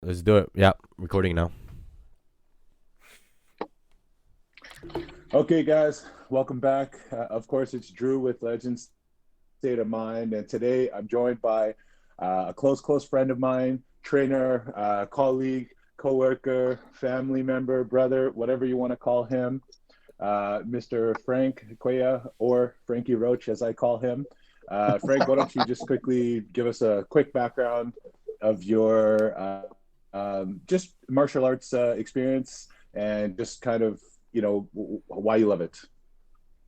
Let's do it. Yeah, recording now. Okay, guys, welcome back. Of course, it's Drew with Legends State of Mind, and today I'm joined by a close friend of mine, trainer, colleague, coworker, family member, brother, whatever you want to call him, Mr. Frank Cuella, or Frankie Roach, as I call him. Frank, why don't you just quickly give us a quick background of your just martial arts experience and just kind of, why you love it.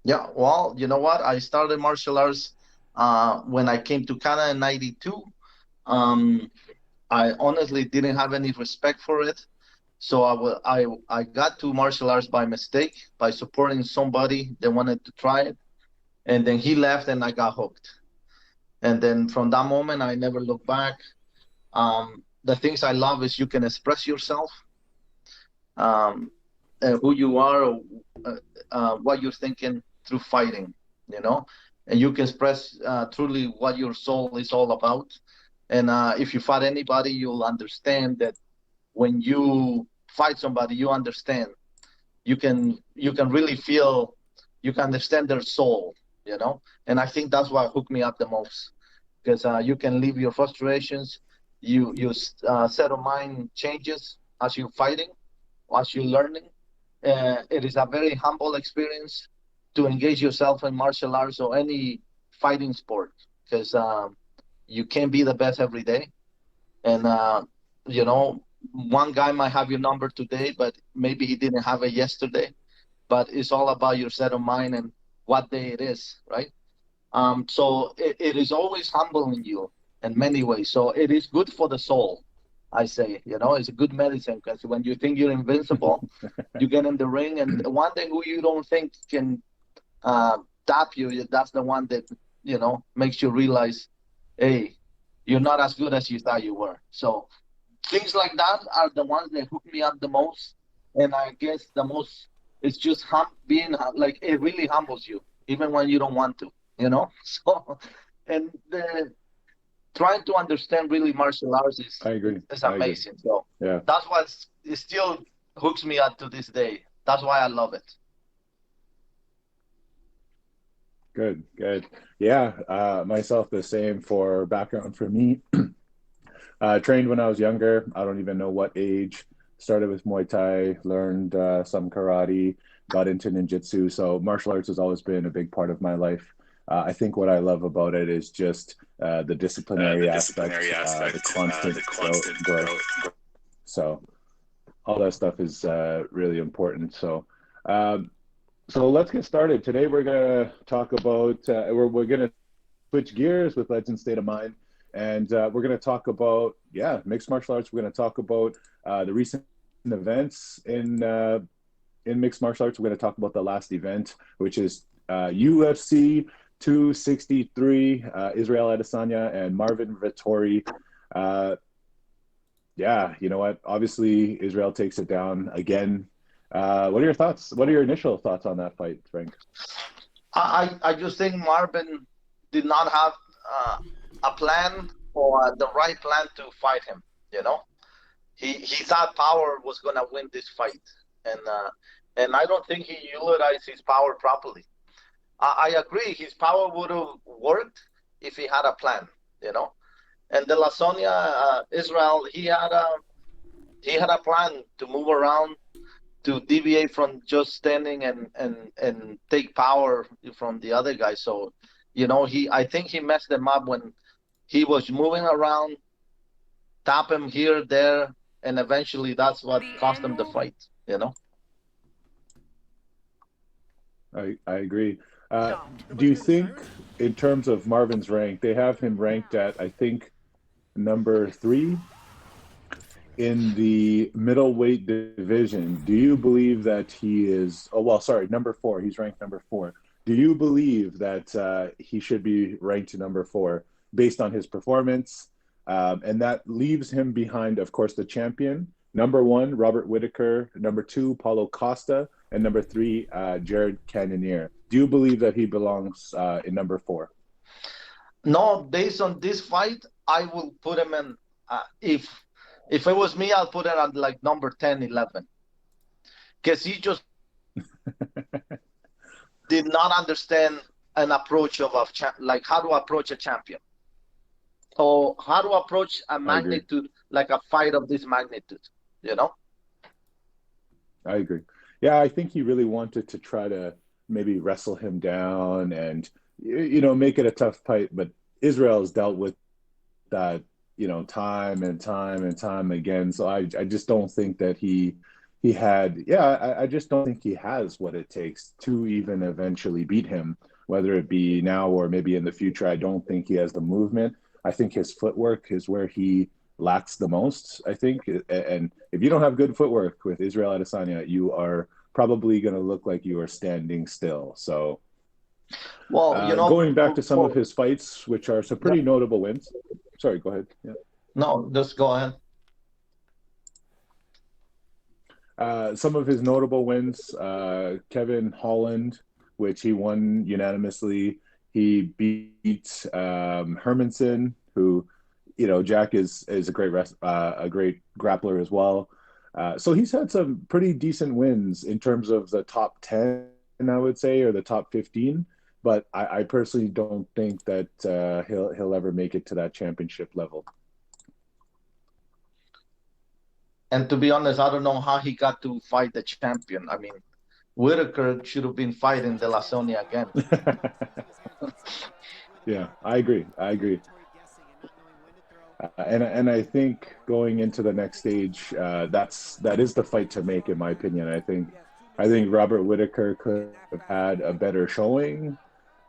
Yeah, well, you know what? I started martial arts when I came to Canada in '92. Um, I honestly didn't have any respect for it. So I got to martial arts by mistake, by supporting somebody that wanted to try it. And then he left and I got hooked. And then from that moment, I never looked back. The things I love is you can express yourself, um, who you are, or, what you're thinking through fighting, you know, and you can express truly what your soul is all about. And if you fight anybody, you'll understand that when you fight somebody, you understand. You can really feel, you can understand their soul, you know. And I think that's what hooked me up the most, because you can leave your frustrations, you set of mind changes as you're fighting, as you're learning. It is a very humble experience to engage yourself in martial arts or any fighting sport, because you can't be the best every day. And you know, one guy might have your number today, but maybe he didn't have it yesterday. But it's all about your set of mind and what day it is, right? So it is always humbling you in many ways. So it is good for the soul, I say. You know, it's a good medicine, because when you think you're invincible, you get in the ring, and one thing who you don't think can tap you, that's the one that, you know, makes you realize, hey, you're not as good as you thought you were. So things like that are the ones that hook me up the most. And I guess the most, it's just being like, it really humbles you, even when you don't want to, you know? So, and trying to understand really martial arts I agree. is I agree. amazing. So Yeah. that's what it still hooks me up to this day. That's why I love it. Good. Good. Yeah. Myself, the same for background for me. Trained when I was younger. I don't even know what age. Started with Muay Thai, learned some karate, got into ninjutsu. So martial arts has always been a big part of my life. I think what I love about it is just the disciplinary aspect, the constant growth. So all that stuff is really important. Um, so let's get started. Today we're gonna talk about we're gonna switch gears with Legend State of Mind, and we're gonna talk about mixed martial arts. We're gonna talk about the recent events in mixed martial arts. We're gonna talk about the last event, which is UFC 263, Israel Adesanya and Marvin Vettori. Uh, yeah, you know what? Obviously, Israel takes it down again. What are your thoughts? What are your initial thoughts on that fight, Frank? I just think Marvin did not have uh, a plan, or the right plan to fight him. You know, he thought power was gonna win this fight, and I don't think he utilized his power properly. I agree, his power would have worked if he had a plan. You know, and the Lasonia Israel, he had a plan to move around, to deviate from just standing and take power from the other guy. So, you know, I think he messed them up when he was moving around, tap him here, there, and eventually that's what cost him the fight. You know. I agree. Do you think, in terms of Marvin's rank, they have him ranked at, I think, number three in the middleweight division? Do you believe that he is, oh, well, sorry, number four. He's ranked number four. Do you believe that he should be ranked number four based on his performance? And that leaves him behind, of course, the champion. Number one, Robert Whitaker. Number two, Paulo Costa. And number three, Jared Cannonier. Do you believe that he belongs in number four? No, based on this fight, I will put him in. If If it was me, I'll put it at like number 10, 11. Because he just did not understand an approach of like how to approach a champion, or how to approach a magnitude, like a fight of this magnitude, you know? I agree. Yeah, I think he really wanted to try to maybe wrestle him down and, make it a tough fight. But Israel has dealt with that, time and time and time again. So I just don't think that he had, I just don't think he has what it takes to even eventually beat him, whether it be now or maybe in the future. I don't think he has the movement. I think his footwork is where he lacks the most, I think. And if you don't have good footwork with Israel Adesanya, you are probably going to look like you are standing still. So, well, going back to some of his fights, which are some pretty notable wins. Sorry, go ahead. Yeah. No, just go ahead. Some of his notable wins, Kevin Holland, which he won unanimously. He beat Hermanson, who, Jack is a great grappler as well. So he's had some pretty decent wins in terms of the top 10, I would say, or the top 15. But I personally don't think that he'll ever make it to that championship level. And to be honest, I don't know how he got to fight the champion. I mean, Whitaker should have been fighting De La Sonia again. Yeah, I agree. And I think going into the next stage, that is the fight to make, in my opinion. I think Robert Whitaker could have had a better showing.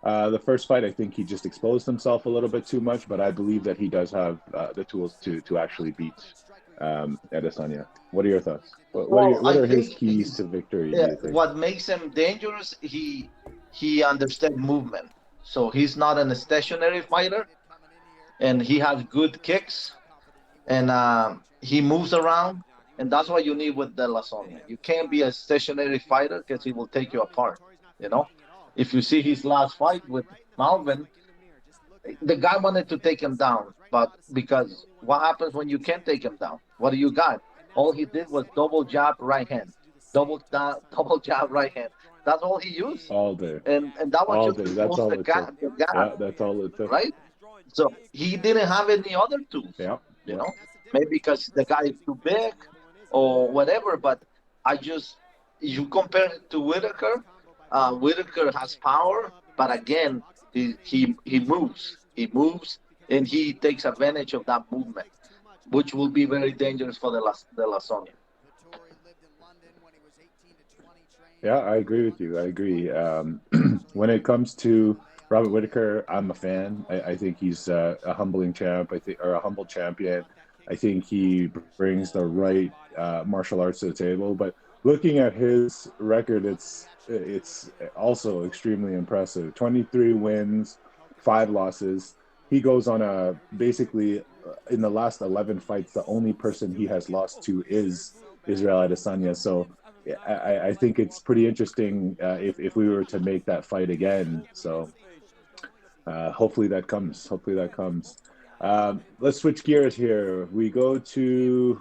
The first fight, I think he just exposed himself a little bit too much, but I believe that he does have the tools to actually beat Adesanya. What are your thoughts? What are his keys to victory? Yeah, what makes him dangerous? He understands movement, so he's not a stationary fighter, and he has good kicks, and he moves around, and that's what you need with De La Sonia. You can't be a stationary fighter because he will take you apart. If you see his last fight with Malvin, the guy wanted to take him down, but because what happens when you can't take him down? What do you got? All he did was double jab, right hand, double jab, right hand. That's all he used. All day. And that was all just day. That's all the gap. Yeah, that's all it took. Right? So he didn't have any other tools. Yeah. Maybe because the guy is too big or whatever, but you compare it to Whitaker. Whitaker has power, but again, he moves, and he takes advantage of that movement, which will be very dangerous for De La Sonia. Yeah, I agree with you. I agree. When it comes to Robert Whitaker, I'm a fan. I think he's a humbling champ. Or a humble champion. I think he brings the right martial arts to the table. But looking at his record, it's also extremely impressive. 23 wins, 5 losses. He goes on basically in the last 11 fights, the only person he has lost to is Israel Adesanya. So I think it's pretty interesting if we were to make that fight again. So hopefully that comes. Let's switch gears here. We go to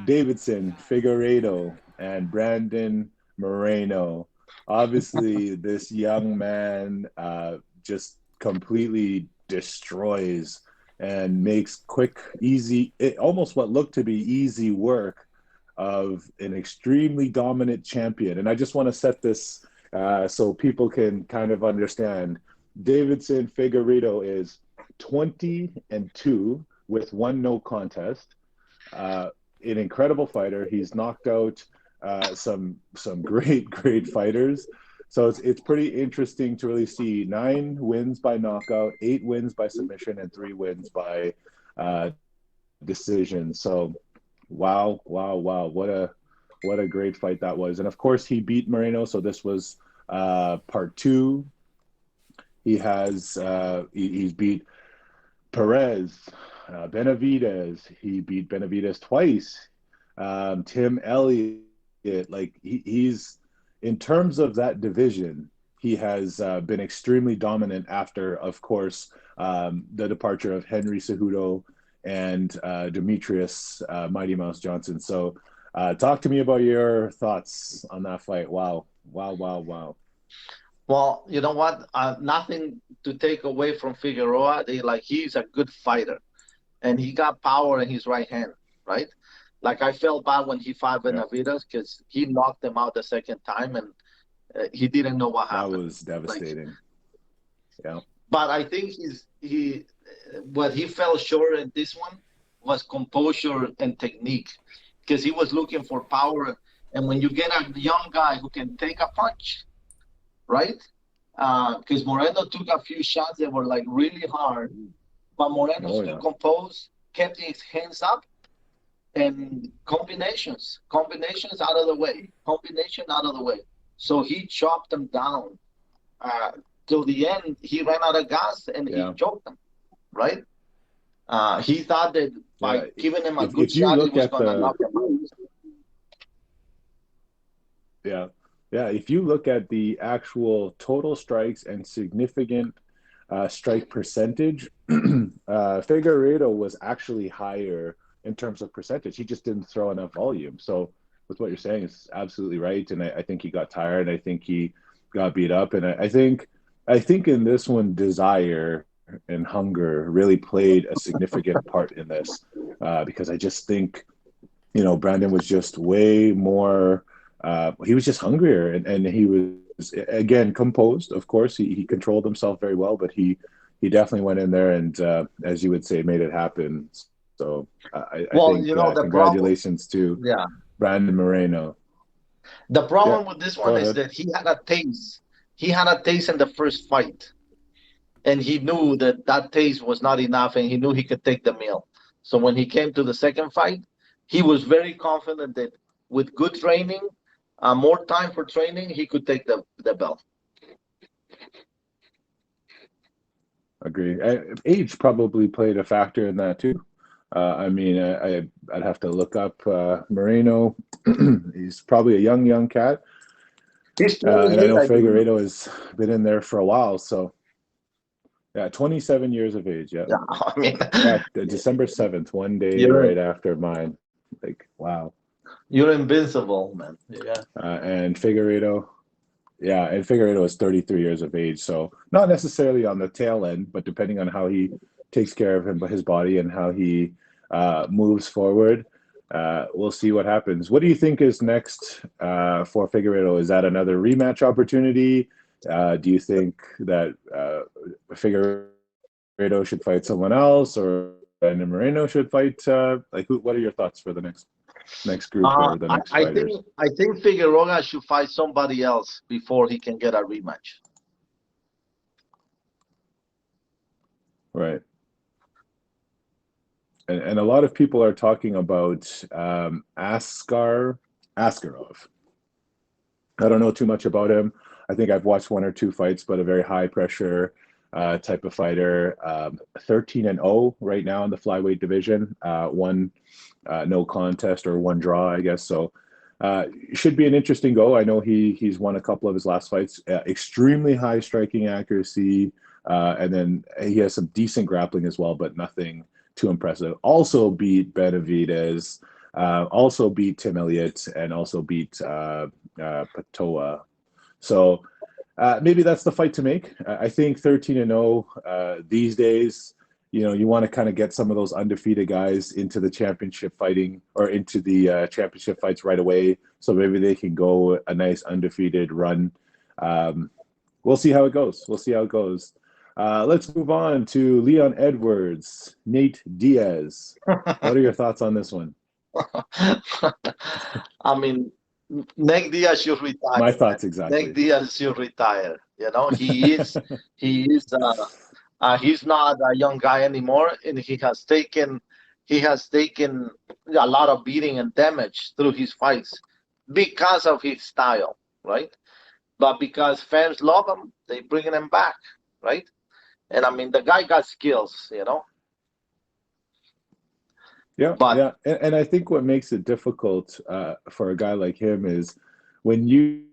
Davidson, Figueiredo, and Brandon Moreno. Obviously, this young man just completely destroys and makes quick, easy, almost what looked to be easy work of an extremely dominant champion. And I just want to set this so people can kind of understand. Davidson Figueiredo is 20-2 with 1 no contest. An incredible fighter. He's knocked out some great fighters. So it's pretty interesting to really see 9 wins by knockout, 8 wins by submission, and 3 wins by decision. So wow. What a great fight that was. And of course he beat Moreno. So this was part 2. He's beat Perez, Benavidez. He beat Benavidez twice. Tim Elliott. He's in terms of that division, he has been extremely dominant after, of course, the departure of Henry Cejudo and Demetrius Mighty Mouse Johnson. So talk to me about your thoughts on that fight. Wow. Well, you know what? Nothing to take away from Figueroa. He's a good fighter, and he got power in his right hand, right? Like I felt bad when he fought Benavides because he knocked him out the second time, and he didn't know what happened. That was devastating. Yeah. But I think what he fell short in this one was composure and technique, because he was looking for power. And when you get a young guy who can take a punch, right? Because Moreno took a few shots that were like really hard, but Moreno still composed, kept his hands up, and combinations out of the way, So he chopped them down. Till the end, he ran out of gas and he choked them, right? He thought that by giving him a good shot, he was going to knock him out. Yeah. If you look at the actual total strikes and significant strike percentage, Figueiredo was actually higher in terms of percentage. He just didn't throw enough volume. So with what you're saying is absolutely right. And I think he got tired. I think he got beat up. And I think in this one, desire and hunger really played a significant part in this, because I just think, Brandon was just way more, he was just hungrier, and he was, again, composed. Of course, he controlled himself very well, but he definitely went in there and, as you would say, made it happen. So I think congratulations to Brandon Moreno. The problem with this one is that he had a taste. He had a taste in the first fight, and he knew that taste was not enough, and he knew he could take the meal. So when he came to the second fight, he was very confident that with good training, more time for training, he could take the belt. Agree. Age probably played a factor in that too. I'd have to look up Moreno. He's probably a young cat. And I know Figueiredo has been in there for a while. So, 27 years of age. Yeah. December 7th, one day right after mine. Like, wow. You're invincible, man. Yeah. And Figueiredo is 33 years of age. So not necessarily on the tail end, but depending on how he takes care of his body and how he moves forward, we'll see what happens. What do you think is next for Figueiredo? Is that another rematch opportunity? Do you think that Figueiredo should fight someone else, or Brandon Moreno should fight? What are your thoughts for the next group or the next fighters? I think Figueroa should fight somebody else before he can get a rematch. Right. And a lot of people are talking about Askarov. I don't know too much about him. I think I've watched one or two fights, but a very high pressure type of fighter. 13-0 right now in the flyweight division. One no contest or one draw, I guess. So should be an interesting go. I know he's won a couple of his last fights. Extremely high striking accuracy, and then he has some decent grappling as well, but nothing too impressive. Also beat Benavides, also beat Tim Elliott, and also beat Patoa. So maybe that's the fight to make. I think 13-0 these days, you want to kind of get some of those undefeated guys into the championship fighting, or into the championship fights right away. So maybe they can go a nice undefeated run. We'll see how it goes. Let's move on to Leon Edwards, Nate Diaz. What are your thoughts on this one? I mean, Nate Diaz should retire. My thoughts exactly. Nate Diaz should retire. He's not a young guy anymore, and he has taken a lot of beating and damage through his fights because of his style, right? But because fans love him, they bringing him back, right? And I mean, the guy got skills, Yeah, and I think what makes it difficult for a guy like him is when you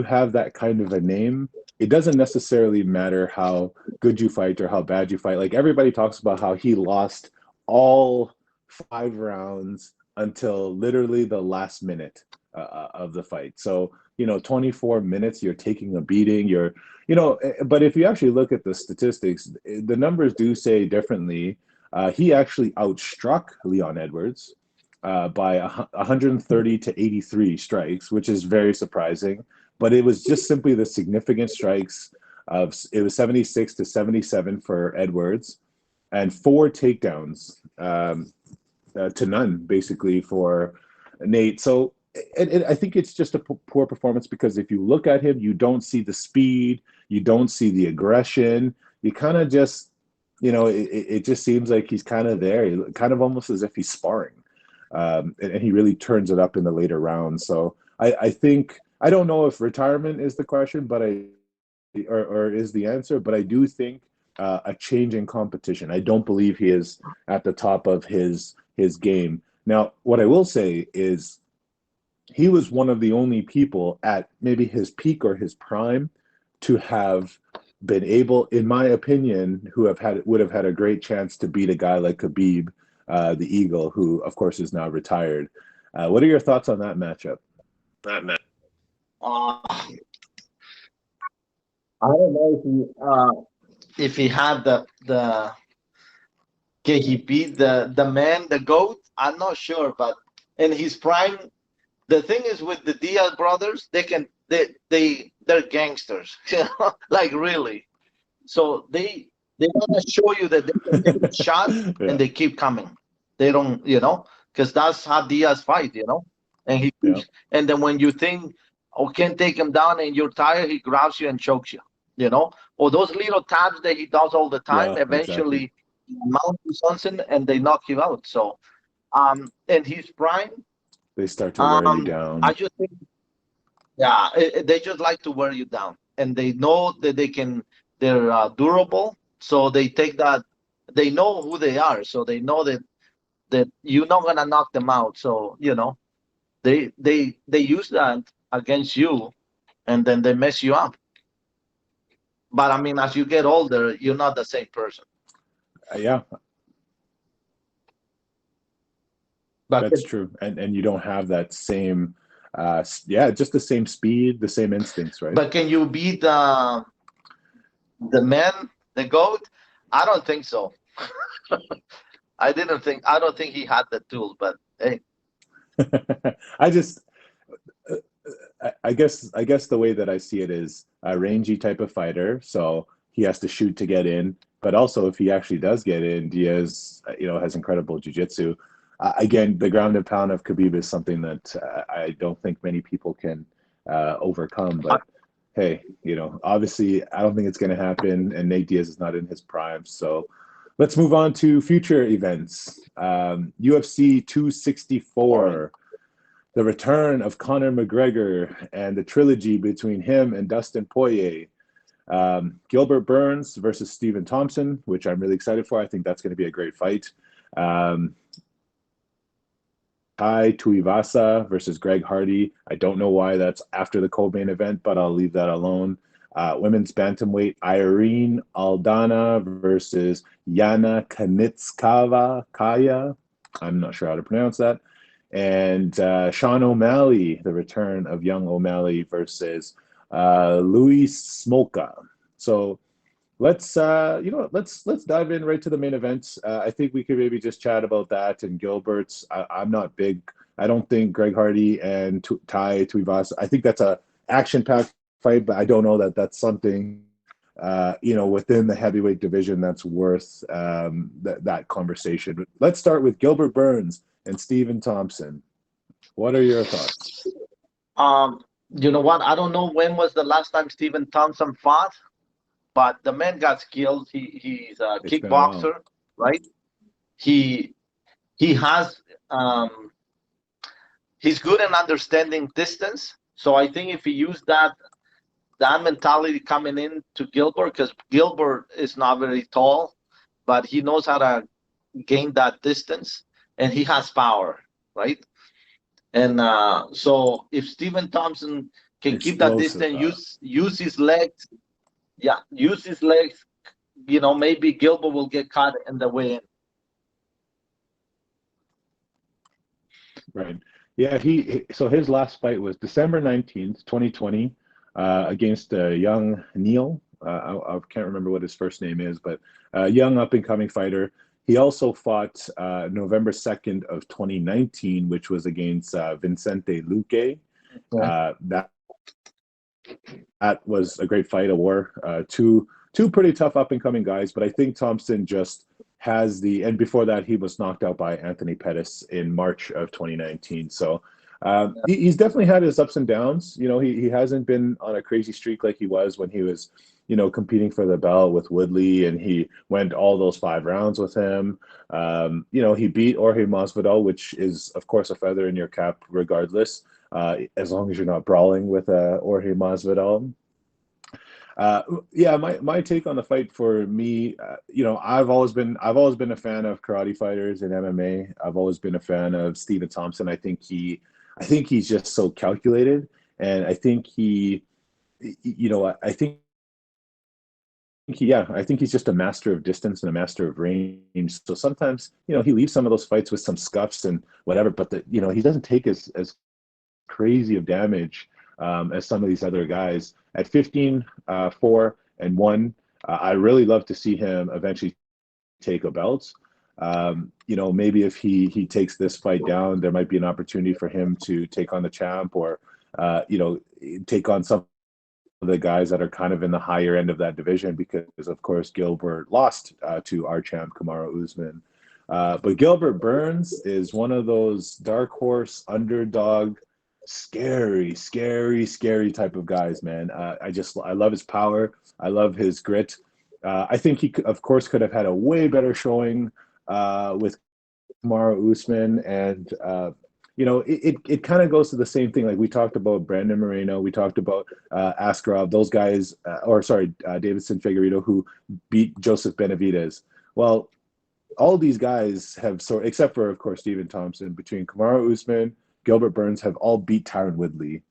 have that kind of a name, it doesn't necessarily matter how good you fight or how bad you fight. Like everybody talks about how he lost all 5 rounds until literally the last minute of the fight. So, 24 minutes, you're taking a beating. But if you actually look at the statistics, the numbers do say differently. He actually outstruck Leon Edwards by 130 to 83 strikes, which is very surprising. But it was just simply the significant strikes it was 76 to 77 for Edwards and 4 takedowns to none, basically, for Nate. So I think it's just a poor performance because if you look at him, you don't see the speed, you don't see the aggression. You kind of just, it just seems like he's kind of there, kind of almost as if he's sparring. And he really turns it up in the later rounds. So I think, I don't know if retirement is the question, but or is the answer, but I do think a change in competition. I don't believe he is at the top of his game. Now, what I will say is he was one of the only people at maybe his peak or his prime to have been able, in my opinion, would have had a great chance to beat a guy like Khabib, the Eagle, who of course is now retired. What are your thoughts on that matchup? I don't know if he had can he beat the man, the GOAT? I'm not sure, but in his prime, the thing is with the Diaz brothers, they're gangsters, like really. So they want to show you that they can take a shot and they keep coming. They don't, because that's how Diaz fight, and and then when you think, can't take him down and you're tired, he grabs you and chokes you, or those little tabs that he does all the time, eventually mount to something and they knock you out. So, in his prime, they start to wear you down. I just think, they just like to wear you down, and they know that they're durable, so they take that. They know who they are, so they know that you're not gonna knock them out. So they use that against you, and then they mess you up. But I mean, as you get older, you're not the same person. Yeah, that's true, and you don't have that same, just the same speed, the same instincts, right? But can you beat the man, the GOAT? I don't think so. I don't think he had the tools, but hey. I guess the way that I see it is a rangy type of fighter, so he has to shoot to get in. But also, if he actually does get in, Diaz, has incredible jiu-jitsu. Again, the ground and pound of Khabib is something that I don't think many people can overcome. But hey, obviously, I don't think it's going to happen, and Nate Diaz is not in his prime. So let's move on to future events. UFC 264. The return of Conor McGregor and the trilogy between him and Dustin Poirier. Gilbert Burns versus Stephen Thompson, which I'm really excited for. I think that's going to be a great fight. Tai Tuivasa versus Greg Hardy. I don't know why that's after the co-main event, but I'll leave that alone. Women's bantamweight Irene Aldana versus Yana Kaya. I'm not sure how to pronounce that. And Sean O'Malley, the return of young O'Malley versus Louis Smolka. So let's dive in right to the main event. I think we could maybe just chat about that and Gilbert's. I'm not big. I don't think Greg Hardy and Tai Tuivasa. I think that's a action-packed fight, but I don't know that that's something within the heavyweight division that's worth that conversation. Let's start with Gilbert Burns and Stephen Thompson. What are your thoughts? You know what? I don't know when was the last time Stephen Thompson fought, but the man got skilled. He's a kickboxer, right? He has he's good in understanding distance. So I think if he used that mentality coming in to Gilbert, because Gilbert is not very tall, but he knows how to gain that distance. And he has power, right? And so if Stephen Thompson can keep that distance, use his legs, yeah, use his legs. Maybe Gilbert will get caught in the way in. Right. Yeah, so his last fight was December 19th, 2020, against young Neil. I can't remember what his first name is, but a young up and coming fighter. He also fought November 2nd of 2019, which was against Vicente Luque. That was a great fight, a war. Two pretty tough up and coming guys, but I think Thompson just has and before that he was knocked out by Anthony Pettis in March of 2019. So he's definitely had his ups and downs. He hasn't been on a crazy streak like he was when he was, competing for the belt with Woodley, and he went all those 5 rounds with him. He beat Jorge Masvidal, which is of course a feather in your cap regardless, as long as you're not brawling with Jorge Masvidal. My take on the fight for me, I've always been a fan of karate fighters in MMA. I've always been a fan of Stephen Thompson. I think he's just so calculated, and I think I think he's just a master of distance and a master of range. So sometimes, he leaves some of those fights with some scuffs and whatever, but he doesn't take as crazy of damage as some of these other guys. At 15, 4 and 1, I really love to see him eventually take a belt. Maybe if he takes this fight down, there might be an opportunity for him to take on the champ, or take on some of the guys that are kind of in the higher end of that division, because of course Gilbert lost to our champ Kamaru Usman. But Gilbert Burns is one of those dark horse underdog, scary type of guys, man. I love his power. I love his grit. I think he of course could have had a way better showing with Kamaru Usman, and it kind of goes to the same thing. Like we talked about Brandon Moreno, we talked about Askarov, those guys, Davidson Figueiredo, who beat Joseph Benavidez. Well, all these guys have, except for of course Stephen Thompson, between Kamaru Usman, Gilbert Burns, have all beat Tyron Woodley.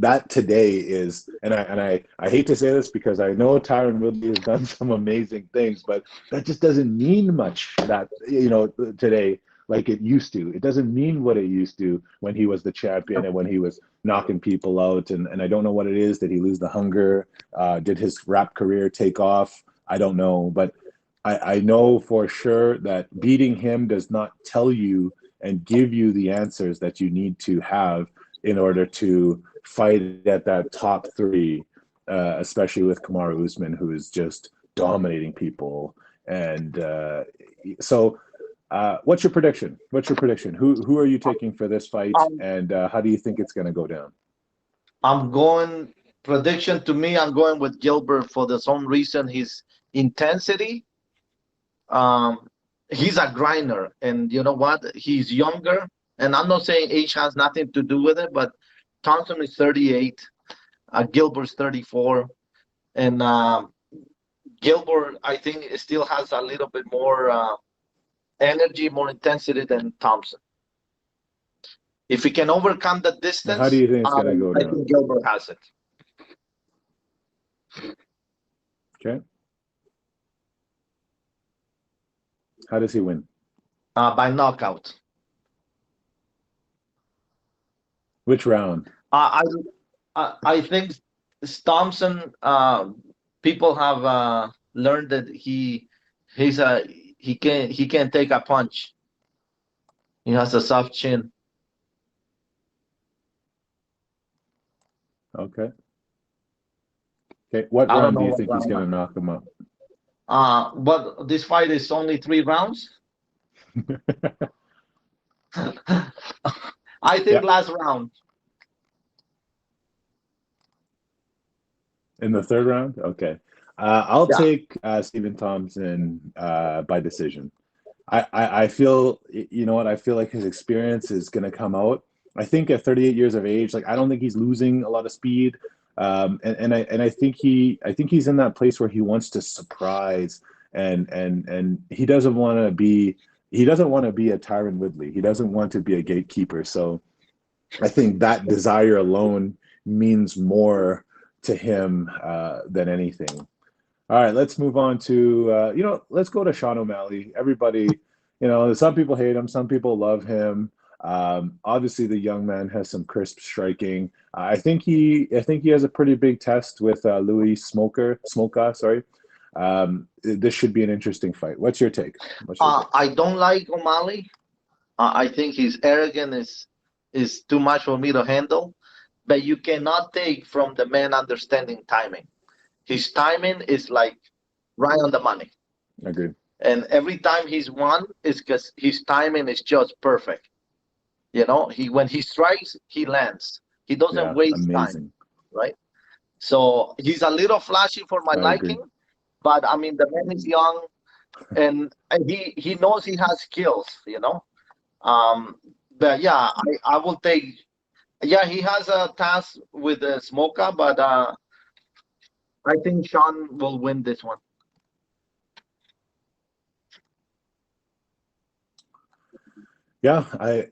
That today is, and I hate to say this because I know Tyron Woodley has done some amazing things, but that just doesn't mean much that today like it used to. It doesn't mean what it used to when he was the champion and when he was knocking people out. And I don't know what it is. Did he lose the hunger? Did his rap career take off? I don't know, but I know for sure that beating him does not tell you and give you the answers that you need to have in order to fight at that top 3, especially with Kamaru Usman, who is just dominating people. And so what's your prediction? Who are you taking for this fight, and how do you think it's going to go down? I'm going with Gilbert for the same reason. His intensity. He's a grinder, and you know what? He's younger, and I'm not saying age has nothing to do with it, but Thompson is 38, Gilbert's 34, and Gilbert, I think, still has a little bit more energy, more intensity than Thompson. If he can overcome the distance, how do you think it's going to go down? I think Gilbert has it. Okay. How does he win? By knockout. Which round? I think Thompson. People have learned that he can take a punch. He has a soft chin. Okay. What round do you think he's going to knock him up? But this fight is only 3 rounds. I think last round. In the 3rd round? Okay. I'll take Stephen Thompson by decision. I feel, I feel like his experience is going to come out. I think at 38 years of age, I don't think he's losing a lot of speed. And I think he's in that place where he wants to surprise, and he doesn't want to be a Tyron Woodley. He doesn't want to be a gatekeeper. So I think that desire alone means more to him than anything. All right, let's move on to let's go to Sean O'Malley. Everybody, some people hate him, some people love him. Obviously, the young man has some crisp striking. I think he has a pretty big test with Louis Smolka. Sorry, this should be an interesting fight. What's your take? I don't like O'Malley. I think his arrogance is too much for me to handle. But you cannot take from the man understanding timing. His timing is like right on the money. Agreed. And every time he's won is because his timing is just perfect. When he strikes, he lands. He doesn't waste time, right? So he's a little flashy for my liking, but I mean the man is young, and he knows he has skills, But yeah, I will take. Yeah, he has a task with the Smoka, but I think Sean will win this one. Yeah, I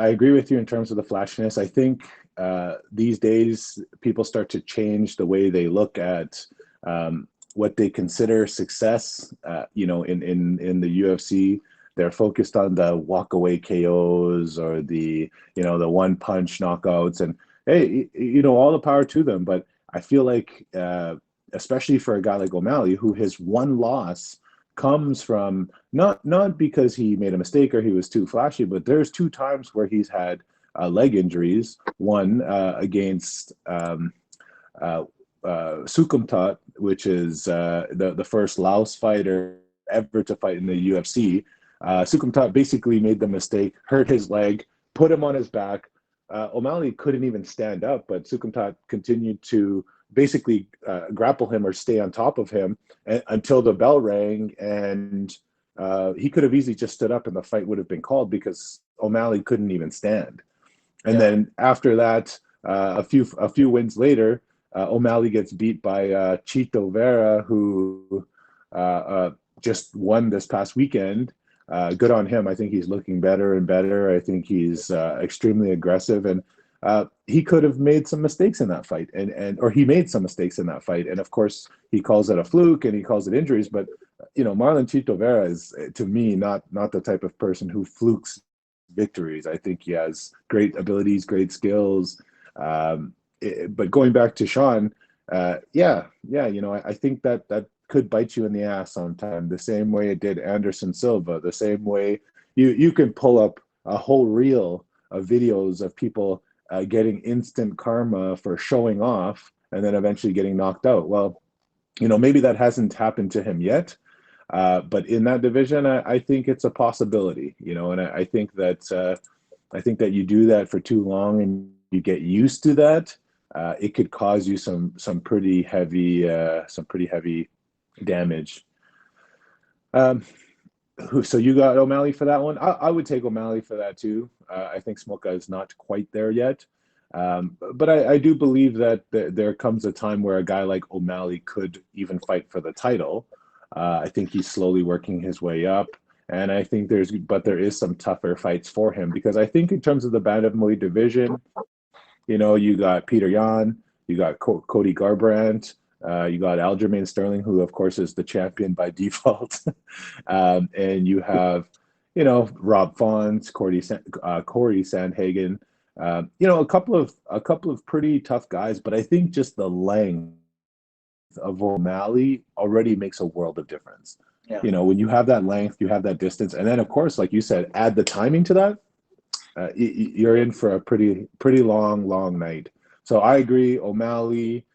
agree with you in terms of the flashiness. I think these days people start to change the way they look at what they consider success. In the UFC, they're focused on the walk-away KOs or the one punch knockouts, and hey, all the power to them. But I feel like, especially for a guy like O'Malley, who his one loss comes from not because he made a mistake or he was too flashy, but there's 2 times where he's had leg injuries. One against Sukumtat, which is the first Laos fighter ever to fight in the UFC. Sukumtat basically made the mistake, hurt his leg, put him on his back. O'Malley couldn't even stand up, but Sukumtat continued to basically grapple him or stay on top of him until the bell rang, and he could have easily just stood up and the fight would have been called because O'Malley couldn't even stand. And then after that, a few wins later, O'Malley gets beat by Chito Vera, who just won this past weekend. Good on him. I think he's looking better and better. I think he's extremely aggressive, and he could have made some mistakes in that fight, or he made some mistakes in that fight. And of course, he calls it a fluke and he calls it injuries. But Marlon Chito Vera is, to me, not the type of person who flukes victories. I think he has great abilities, great skills. But going back to Sean, I think that could bite you in the ass sometime, the same way it did Anderson Silva, the same way you can pull up a whole reel of videos of people getting instant karma for showing off and then eventually getting knocked out. Well, maybe that hasn't happened to him yet, but in that division, I think it's a possibility, and I think that you do that for too long and you get used to that, it could cause you some pretty heavy damage. So you got O'Malley for that one? I would take O'Malley for that too. I think Smoka is not quite there yet. But I do believe that there comes a time where a guy like O'Malley could even fight for the title. I think he's slowly working his way up. And I think there is some tougher fights for him, because I think in terms of the bantamweight division, you got Peter Yan, you got Cody Garbrandt, you got Aljamain Sterling, who of course is the champion by default, and you have, Rob Font, Corey Sandhagen, a couple of pretty tough guys. But I think just the length of O'Malley already makes a world of difference. Yeah. When you have that length, you have that distance, and then of course, like you said, add the timing to that. You're in for a pretty long night. So I agree, O'Malley.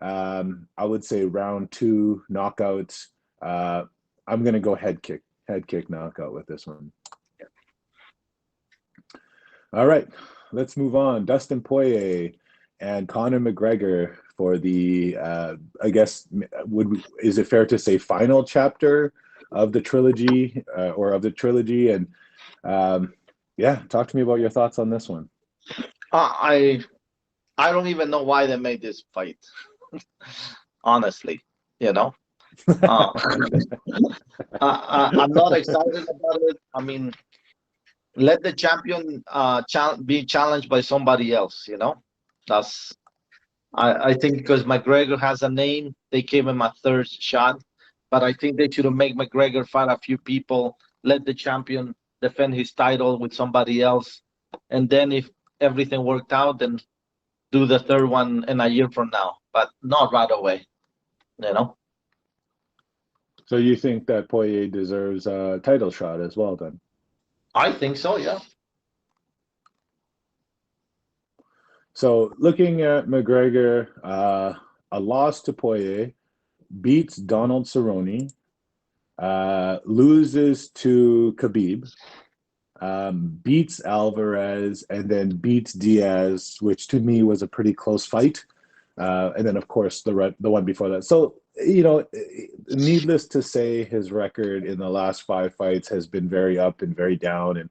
I would say round 2 knockout. I'm gonna go head kick knockout with this one. Yeah. All right, let's move on. Dustin Poirier and Conor McGregor for the I guess is it fair to say final chapter of the trilogy and talk to me about your thoughts on this one. I don't even know why they made this fight. Honestly, I'm not excited about it. I mean, let the champion be challenged by somebody else. I think because McGregor has a name, they gave him a third shot. But I think they should have made McGregor fight a few people, let the champion defend his title with somebody else, and then if everything worked out, then do the third one in a year from now, but not right away. You know, So you think that Poirier deserves a title shot as well, then? I think so. Yeah. So looking at McGregor, a loss to Poirier, beats Donald Cerrone, loses to Khabib, beats Alvarez, and then beats Diaz, which to me was a pretty close fight. And then, of course, the one before that. So, needless to say, his record in the last 5 fights has been very up and very down. And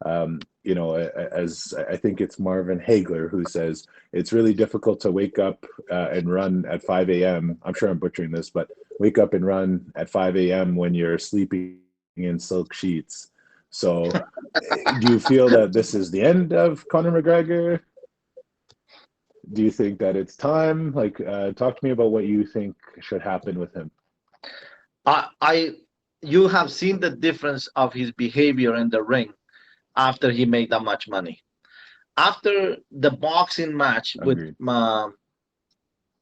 as I think it's Marvin Hagler who says, it's really difficult to wake up and run at 5 a.m. I'm sure I'm butchering this, but wake up and run at 5 a.m. when you're sleeping in silk sheets. So do you feel that this is the end of Conor McGregor? Do you think that it's time? Talk to me about what you think should happen with him. You have seen the difference of his behavior in the ring after he made that much money. After the boxing match with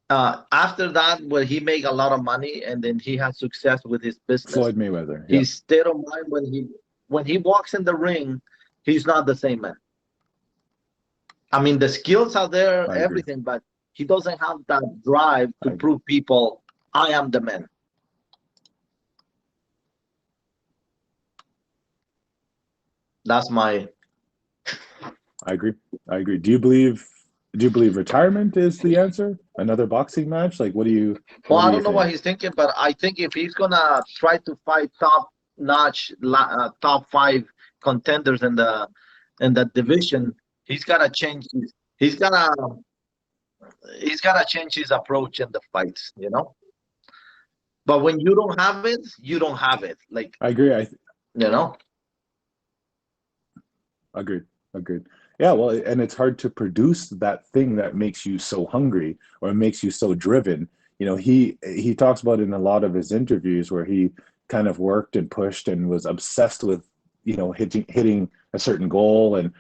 after that, where he made a lot of money and then he had success with his business, Floyd Mayweather. Yeah. His state of mind when he walks in the ring, he's not the same man. I mean, the skills are there, everything, but he doesn't have that drive to prove people, I am the man. That's my. I agree. Do you believe retirement is the answer? Another boxing match? What do you? Well, I don't know what he's thinking, but I think if he's gonna try to fight top-notch, top 5 contenders in the division, he's gotta change he's gotta change his approach in the fights, But when you don't have it, you don't have it. I agree. Agreed. Yeah, well, and it's hard to produce that thing that makes you so hungry or makes you so driven. He talks about in a lot of his interviews where he kind of worked and pushed and was obsessed with, hitting a certain goal and,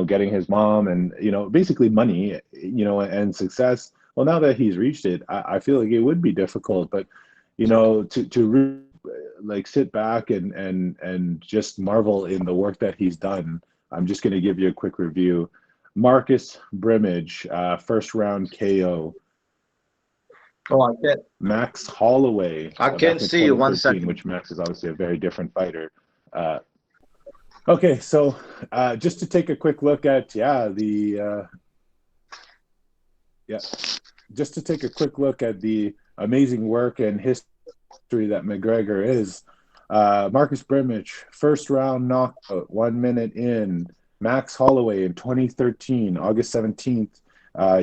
getting his mom and, basically money, and success. Well, now that he's reached it, I feel like it would be difficult, but, to really, sit back and just marvel in the work that he's done. I'm just going to give you a quick review. Marcus Brimage, first round KO. Oh, I can't. Max Holloway. I can't see you 1 second. Which Max is obviously a very different fighter. Okay, so just to take a quick look at just to take a quick look at the amazing work and history that McGregor is. Marcus Brimage, first round knockout, 1 minute in. Max Holloway in 2013, August 17th,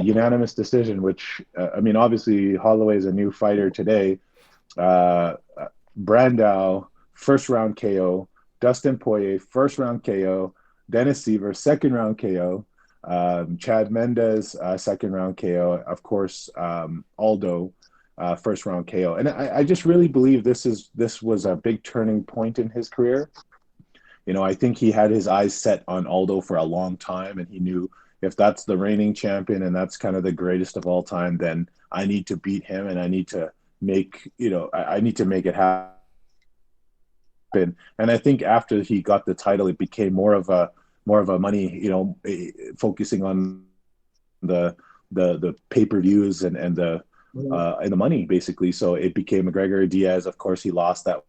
unanimous decision, which, obviously Holloway is a new fighter today. Brandao, first round KO. Dustin Poirier, first round KO. Dennis Seaver, second round KO. Chad Mendez, second round KO. Of course, Aldo, first round KO. And I just really believe this was a big turning point in his career. I think he had his eyes set on Aldo for a long time, and he knew if that's the reigning champion and that's kind of the greatest of all time, then I need to beat him and I need to make it happen. And I think after he got the title, it became more of a money, focusing on the pay-per-views and the money, basically. So it became McGregor Diaz. Of course, he lost that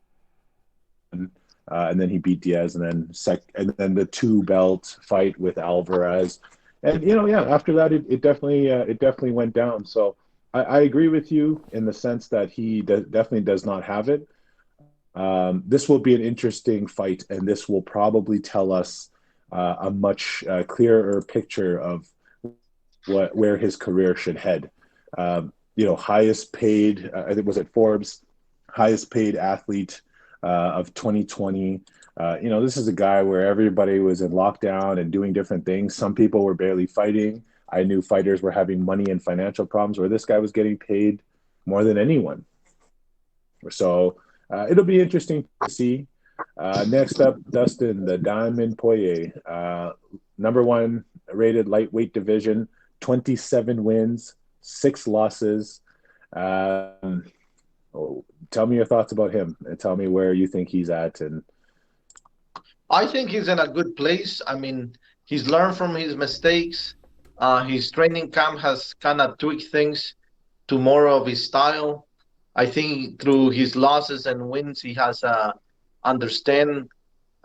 one, and then he beat Diaz, and then the 2-belt fight with Alvarez, and after that it definitely went down. So I agree with you in the sense that he definitely does not have it. This will be an interesting fight, and this will probably tell us a much clearer picture of where his career should head. Highest paid, I think was it Forbes, highest paid athlete of 2020. This is a guy where everybody was in lockdown and doing different things. Some people were barely fighting. I knew fighters were having money and financial problems, where this guy was getting paid more than anyone. So it'll be interesting to see. Next up, Dustin, the Diamond Poirier, #1 rated lightweight division, 27 wins, 6 losses. Tell me your thoughts about him, and tell me where you think he's at. And I think he's in a good place. I mean, he's learned from his mistakes. His training camp has kind of tweaked things to more of his style. I think through his losses and wins, he has understand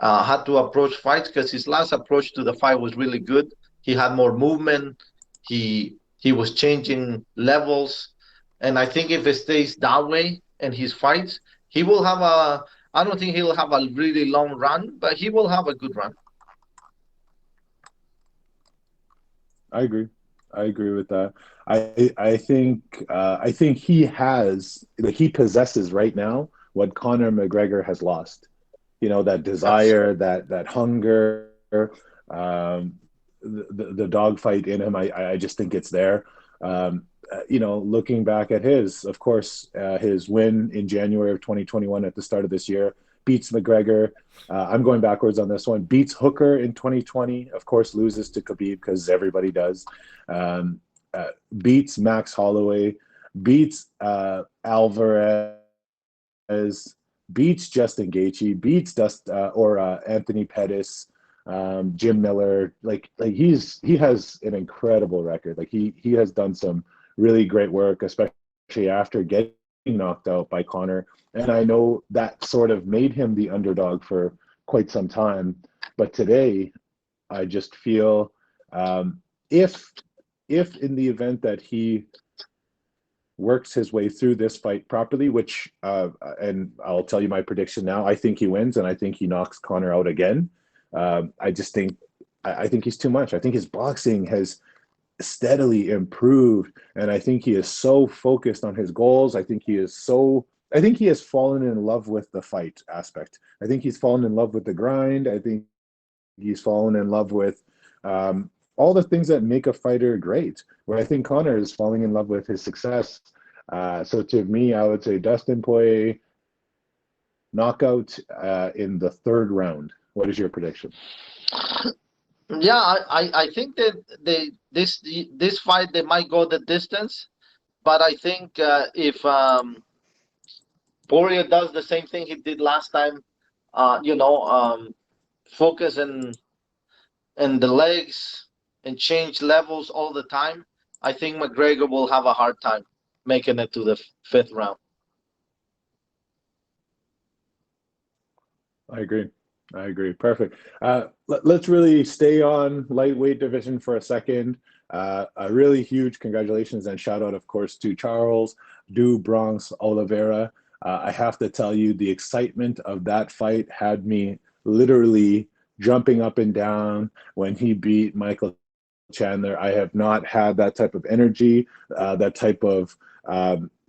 how to approach fights, because his last approach to the fight was really good. He had more movement. He was changing levels, and I think if it stays that way in his fights, he will have a. I don't think he'll have a really long run, but he will have a good run. I agree. I agree with that. I think he possesses right now what Conor McGregor has lost. That desire, that hunger, the dogfight in him. I just think it's there. Looking back at of course, his win in January of 2021 at the start of this year, beats McGregor. I'm going backwards on this one. Beats Hooker in 2020. Of course, loses to Khabib, because everybody does. Beats Max Holloway. Beats Alvarez. Beats Justin Gaethje. Beats Anthony Pettis. Jim Miller. He has an incredible record. He has done some really great work, especially after getting knocked out by Conor. And I know that sort of made him the underdog for quite some time. But today, I just feel if in the event that he works his way through this fight properly, which and I'll tell you my prediction now, I think he wins, and I think he knocks Conor out again. I think he's too much. I think his boxing has steadily improved, and I think he is so focused on his goals. I think he has fallen in love with the fight aspect. I think he's fallen in love with the grind. I think he's fallen in love with all the things that make a fighter great, where I think Conor is falling in love with his success. So to me, I would say Dustin Poirier knockout in the 3rd round. What is your prediction? Yeah, I think that this fight, they might go the distance, but I think if Poirier does the same thing he did last time, focus in the legs and change levels all the time, I think McGregor will have a hard time making it to the 5th round. I agree. Perfect. Let's really stay on lightweight division for a second. A really huge congratulations and shout out, of course, to Charles "Du Bronx" Oliveira. I have to tell you, the excitement of that fight had me literally jumping up and down when he beat Michael Chandler. I have not had that type of energy, that type of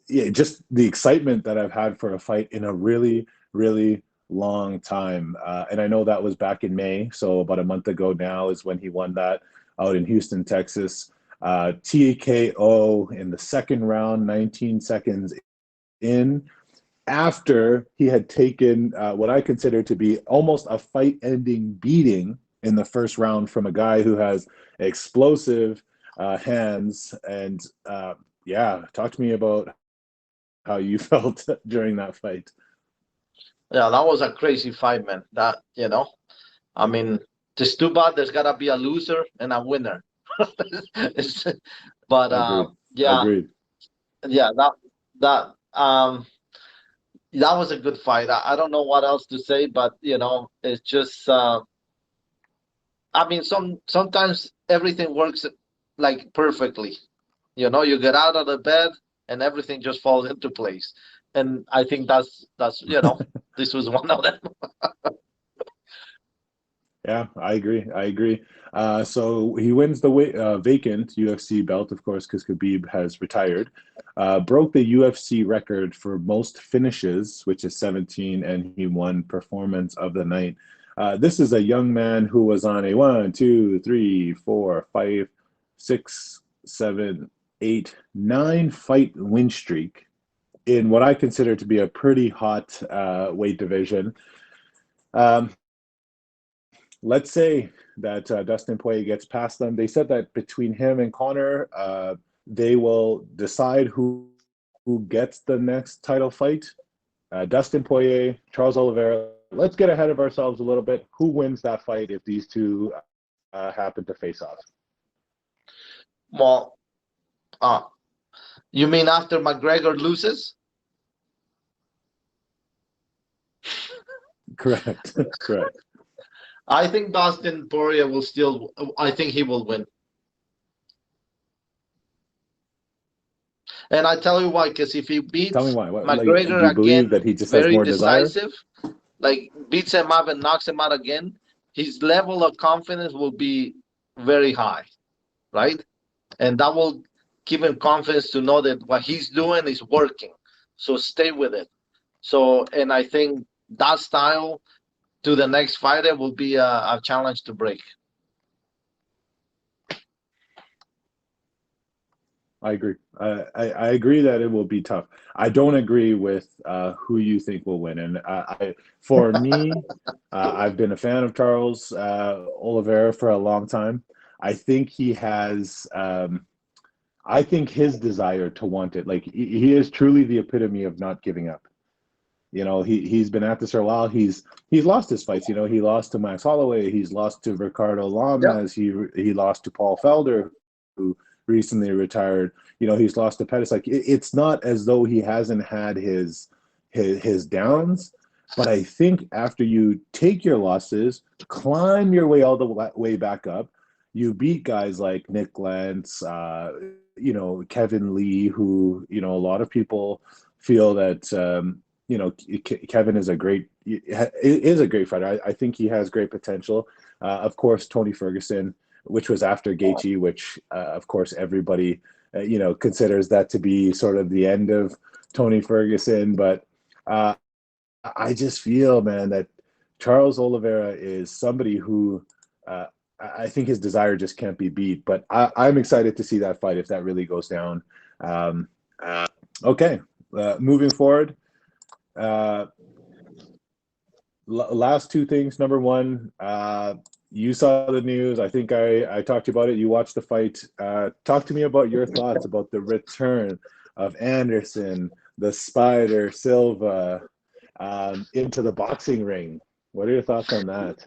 just the excitement that I've had for a fight in a really, really long time. And I know that was back in May, so about a month ago now is when he won that out in Houston, Texas. TKO in the 2nd round, 19 seconds in, after he had taken what I consider to be almost a fight-ending beating in the 1st round from a guy who has explosive hands. And talk to me about how you felt during that fight. Yeah, that was a crazy fight, man. I mean, it's too bad there's gotta be a loser and a winner. But Agreed. yeah, that was a good fight. I don't know what else to say, but it's just. I mean, sometimes everything works like perfectly. You get out of the bed and everything just falls into place. And I think that's this was one of them. Yeah, I agree. So he wins the vacant UFC belt, of course, because Khabib has retired. Broke the UFC record for most finishes, which is 17, and he won performance of the night. This is a young man who was on a 1, 2, 3, 4, 5, 6, 7, 8, 9 fight win streak in what I consider to be a pretty hot weight division. Let's say that Dustin Poirier gets past them. They said that between him and Conor, they will decide who gets the next title fight. Dustin Poirier, Charles Oliveira. Let's get ahead of ourselves a little bit. Who wins that fight if these two happen to face off? Well, you mean after McGregor loses? Correct. Correct. I think Dustin Poirier will still. I think he will win. And I tell you why, because if he beats Tell me why. McGregor do you again, believe that he just has very more desire? decisive, like beats him up and knocks him out again, his level of confidence will be very high, right? And that will give him confidence to know that what he's doing is working. So stay with it. So, and I think that style to the next fighter will be a challenge to break. I agree. I agree that it will be tough. I don't agree with who you think will win. And for me, I've been a fan of Charles Oliveira for a long time. I think he has. I think his desire to want it, like he is truly the epitome of not giving up. You know, he's been at this for a while. He's lost his fights. You know, he lost to Max Holloway. He's lost to Ricardo Lamas. Yep. He lost to Paul Felder, who recently retired. You know, he's lost to Pettis. Like it's not as though he hasn't had his downs, but I think after you take your losses, climb your way all the way back up, you beat guys like Nick Lentz, you know, Kevin Lee, who, you know, a lot of people feel that, you know, Kevin is a great fighter. I think he has great potential. Of course, Tony Ferguson, which was after Gaethje, which of course everybody you know, considers that to be sort of the end of Tony Ferguson. But I just feel, man, that Charles Oliveira is somebody who I think his desire just can't be beat. But I'm excited to see that fight if that really goes down. Okay, moving forward. Last two things. Number one, you saw the news. I think I talked to you about it. You watched the fight. Talk to me about your thoughts about the return of Anderson, the Spider, Silva, into the boxing ring. What are your thoughts on that?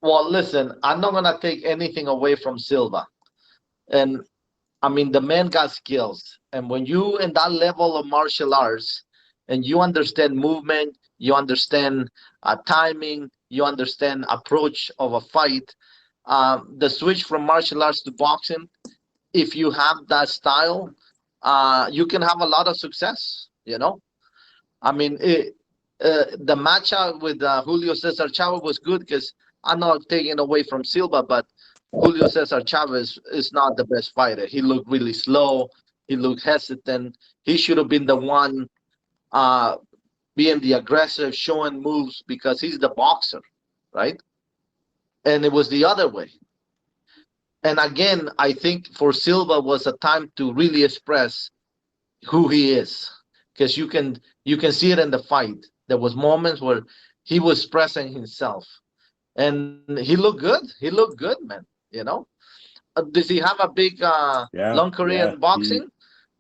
Well, listen, I'm not going to take anything away from Silva. And I mean, the man got skills. And when you in that level of martial arts and you understand movement, you understand timing, you understand approach of a fight, the switch from martial arts to boxing, if you have that style, you can have a lot of success, you know? I mean, the matchup with Julio Cesar Chavez was good because I'm not taking away from Silva, but Julio Cesar Chavez is not the best fighter. He looked really slow. He looked hesitant. He should have been the one being the aggressive, showing moves because he's the boxer, right? And it was the other way. And again, I think for Silva was a time to really express who he is, because you can see it in the fight. There was moments where he was expressing himself, and he looked good. He looked good, man. You know, does he have a big long career in boxing?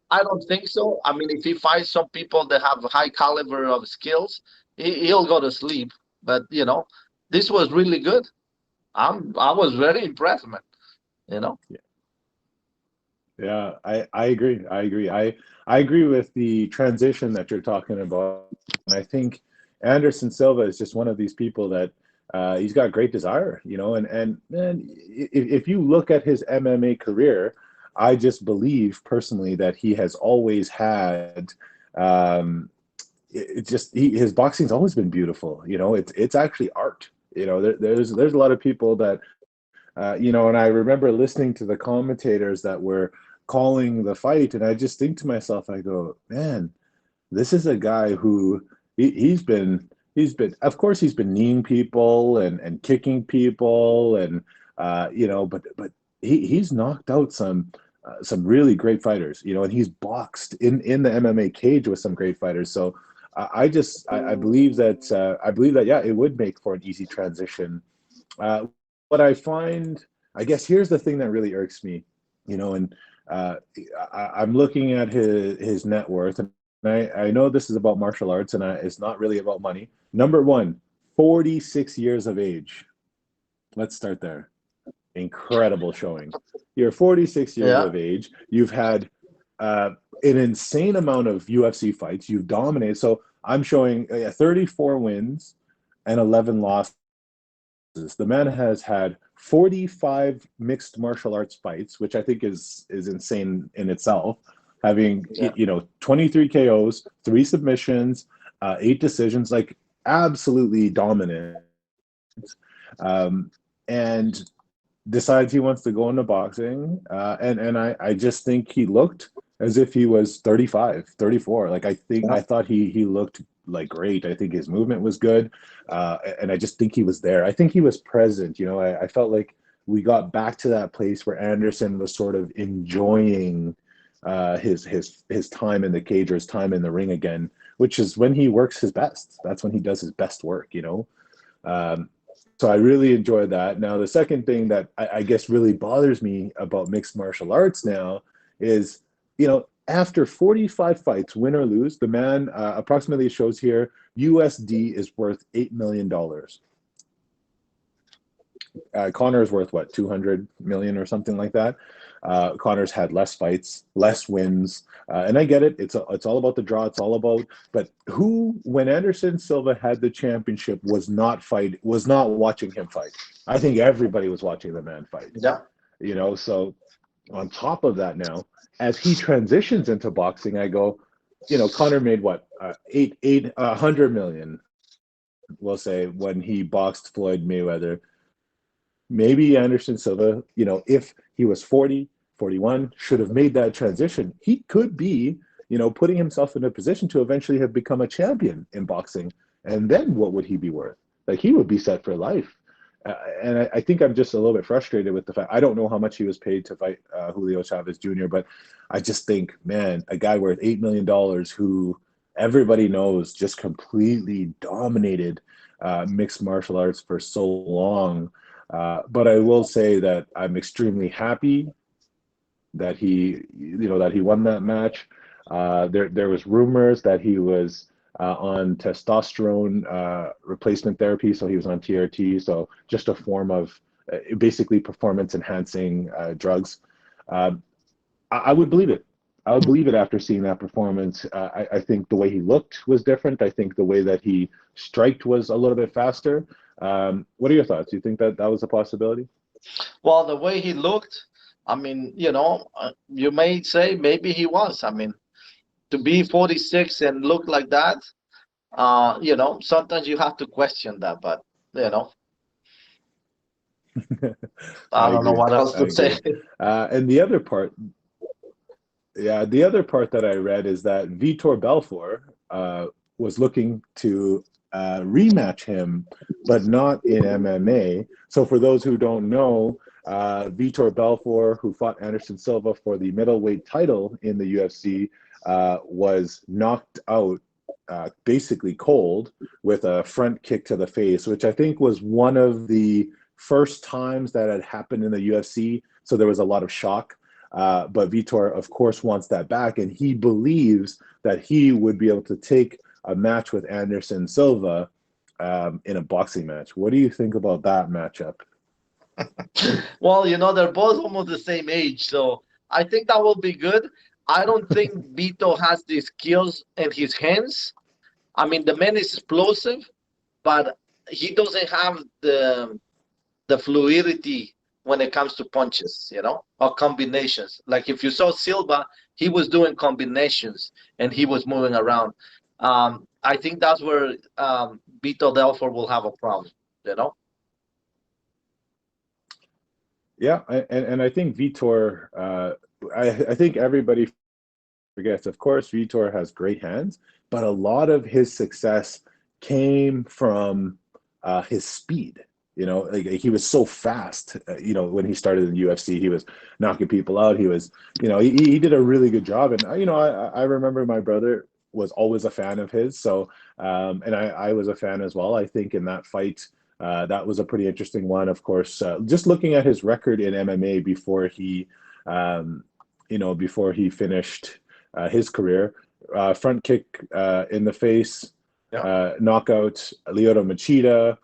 I don't think so. I mean, if he fights some people that have high caliber of skills, he'll go to sleep. But you know, this was really good. I was very impressed, man. You know. Yeah, I agree. I agree with the transition that you're talking about. And I think Anderson Silva is just one of these people that he's got great desire, you know, and if you look at his MMA career, I just believe personally that he has always had his boxing's always been beautiful, you know. It's actually art, you know. There's a lot of people that you know, and I remember listening to the commentators that were calling the fight, and I just think to myself, I go, man, this is a guy who he's been of course he's been kneeing people and kicking people and you know, but he's knocked out some really great fighters, and he's boxed in the MMA cage with some great fighters. So I believe that yeah, it would make for an easy transition. What I find, I guess, here's the thing that really irks me, and I'm looking at his net worth, and I know this is about martial arts, and it's not really about money. Number one, 46 years of age. Let's start there. Incredible showing. You're 46 years Yeah. of age. You've had an insane amount of UFC fights. You've dominated. So I'm showing 34 wins and 11 losses. The man has had 45 mixed martial arts fights, which I think is insane in itself. Having Yeah. 23 KOs, 3 submissions, 8 decisions, like absolutely dominant. And decides he wants to go into boxing. And I just think he looked as if he was 35, 34. Like I thought he looked like great. I think his movement was good. And I just think he was there. I think he was present. I felt like we got back to that place where Anderson was sort of enjoying his time in the cage or his time in the ring again, which is when he works his best. That's when he does his best work. So I really enjoyed that. Now, the second thing that I guess really bothers me about mixed martial arts now is, after 45 fights, win or lose, the man approximately shows here USD is worth $8 million. Conor is worth what, 200 million or something like that. Conor's had less fights, less wins, and I get it. It's all about the draw. It's all about. But who, when Anderson Silva had the championship, was not watching him fight. I think everybody was watching the man fight. Yeah. So on top of that, now as he transitions into boxing, I go, Conor made what, 100 million, we'll say, when he boxed Floyd Mayweather. Maybe Anderson Silva, if he was 40, 41, should have made that transition. He could be, putting himself in a position to eventually have become a champion in boxing. And then what would he be worth? Like, he would be set for life. And I think I'm just a little bit frustrated with the fact, I don't know how much he was paid to fight Julio Chavez Jr., but I just think, man, a guy worth $8 million who everybody knows just completely dominated mixed martial arts for so long. But I will say that I'm extremely happy that he won that match. There was rumors that he was on testosterone replacement therapy, so he was on TRT, so just a form of basically performance enhancing drugs. I would believe it. I would believe it after seeing that performance. I think the way he looked was different. I think the way that he striked was a little bit faster. What are your thoughts? Do you think that was a possibility? Well, the way he looked, I mean, you may say maybe he was. I mean, to be 46 and look like that, sometimes you have to question that, but I don't know agree. what else I to say. agree. And the other part that I read is that Vitor Belfort was looking to rematch him, but not in MMA. So for those who don't know, Vitor Belfort, who fought Anderson Silva for the middleweight title in the UFC, was knocked out basically cold with a front kick to the face, which I think was one of the first times that had happened in the UFC. So there was a lot of shock. But Vitor, of course, wants that back, and he believes that he would be able to take a match with Anderson Silva in a boxing match. What do you think about that matchup? Well, they're both almost the same age, so I think that will be good. I don't think Vito has the skills in his hands. I mean, the man is explosive, but he doesn't have the fluidity when it comes to punches, or combinations. Like if you saw Silva, he was doing combinations and he was moving around. I think that's where Vito Delfor will have a problem. Yeah, and I think Vitor, I think everybody forgets, of course, Vitor has great hands, but a lot of his success came from his speed. Like he was so fast. When he started in the UFC, he was knocking people out. He was, he did a really good job. And I remember my brother was always a fan of his. So, and I was a fan as well. I think in that fight, that was a pretty interesting one. Of course, just looking at his record in MMA before he finished his career, front kick in the face, knockout Lyoto Machida.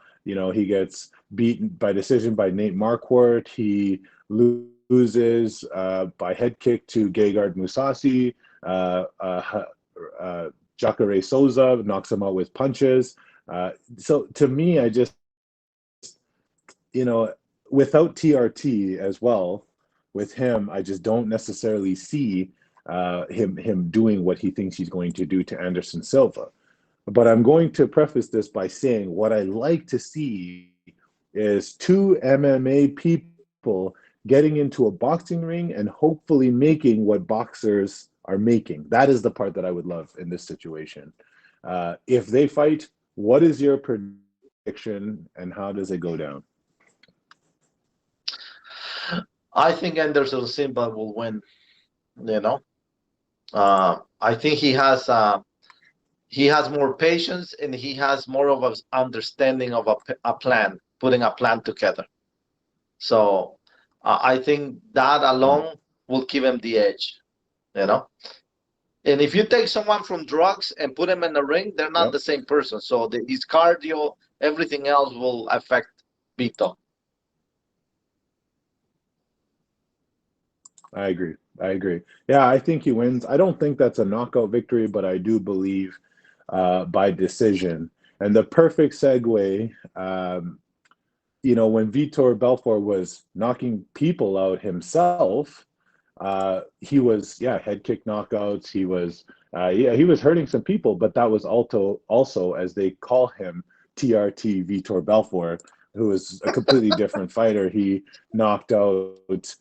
He gets beaten by decision by Nate Marquardt. He loses by head kick to Gegard Mousasi. Jacare Souza knocks him out with punches. So to me, I just, without TRT as well, with him, I just don't necessarily see him doing what he thinks he's going to do to Anderson Silva. But I'm going to preface this by saying what I like to see is two MMA people getting into a boxing ring and hopefully making what boxers are making. That is the part that I would love in this situation. If they fight, what is your prediction and how does it go down? I think Anderson Silva will win. I think he has more patience and he has more of an understanding of a plan, putting a plan together. So I think that alone will give him the edge. And if you take someone from drugs and put him in the ring, they're not the same person. So his cardio, everything else will affect Vito. I agree. Yeah, I think he wins. I don't think that's a knockout victory, but I do believe by decision. And the perfect segue, when Vitor Belfort was knocking people out himself, he was, head kick knockouts. He was, he was hurting some people, but that was also, as they call him, TRT Vitor Belfort, who is a completely different fighter. He knocked out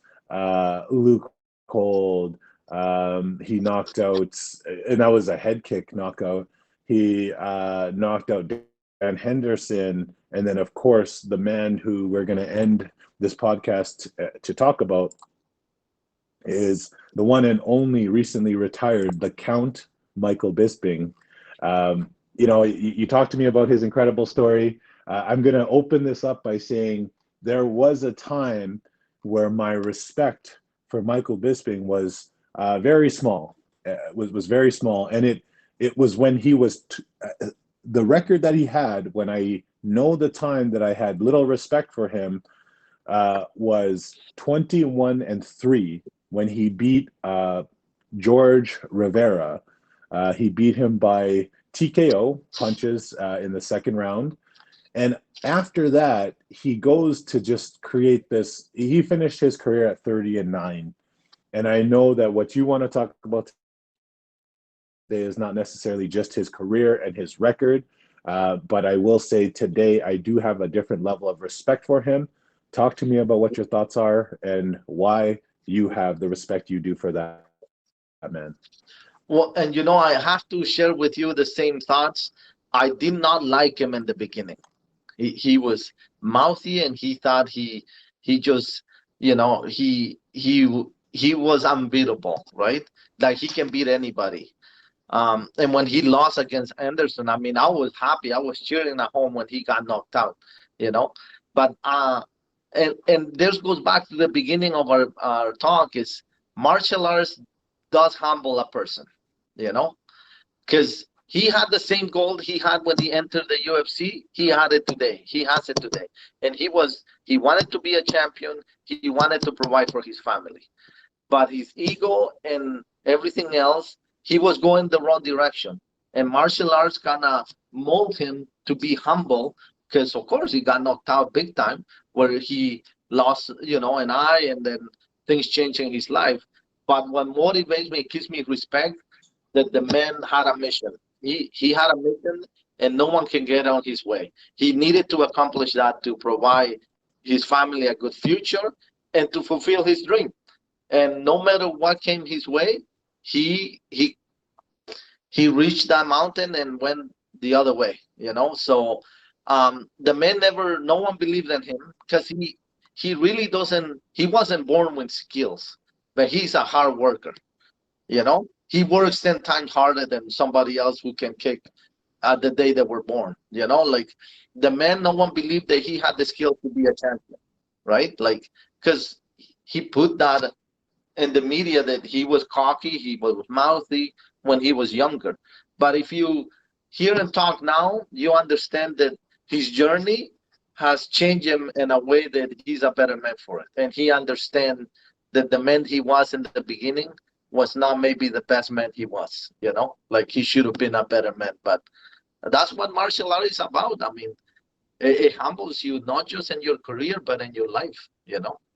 Luke Cold. He knocked out, and that was a head kick knockout. He knocked out Dan Henderson, and then of course the man who we're going to end this podcast to talk about is the one and only recently retired, the Count Michael Bisping. You talked to me about his incredible story. I'm going to open this up by saying there was a time where my respect for Michael Bisping was very small. Was very small, and it was when he was the record that he had. When I know the time that I had little respect for him was 21-3 when he beat George Rivera. He beat him by TKO punches in the second round. And after that, he goes to just create this. He finished his career at 30-9. And I know that what you want to talk about today is not necessarily just his career and his record. But I will say today, I do have a different level of respect for him. Talk to me about what your thoughts are and why you have the respect you do for that man. Well, and I have to share with you the same thoughts. I did not like him in the beginning. He was mouthy, and he thought he just he was unbeatable, right? Like he can beat anybody. And when he lost against Anderson, I mean, I was happy. I was cheering at home when he got knocked out, But and this goes back to the beginning of our talk: is martial arts does humble a person, because he had the same goal he had when he entered the UFC. He had it today. He has it today. And he wanted to be a champion. He wanted to provide for his family. But his ego and everything else, he was going the wrong direction. And martial arts kind of mold him to be humble, because, of course, he got knocked out big time, where he lost, an eye, and then things changed in his life. But what motivates me, gives me respect, that the man had a mission. He had a mission, and no one can get on his way. He needed to accomplish that to provide his family a good future and to fulfill his dream. And no matter what came his way, he reached that mountain and went the other way. So The man no one believed in him because he really doesn't. He wasn't born with skills, but he's a hard worker. He works 10 times harder than somebody else who can kick the day they were born. Like the man, no one believed that he had the skill to be a champion, right? Like because he put that in the media that he was cocky, he was mouthy when he was younger. But if you hear him talk now, you understand that his journey has changed him in a way that he's a better man for it. And he understands that the man he was in the beginning was not maybe the best man he was, like he should have been a better man. But that's what martial art is about. I mean, it humbles you not just in your career, but in your life.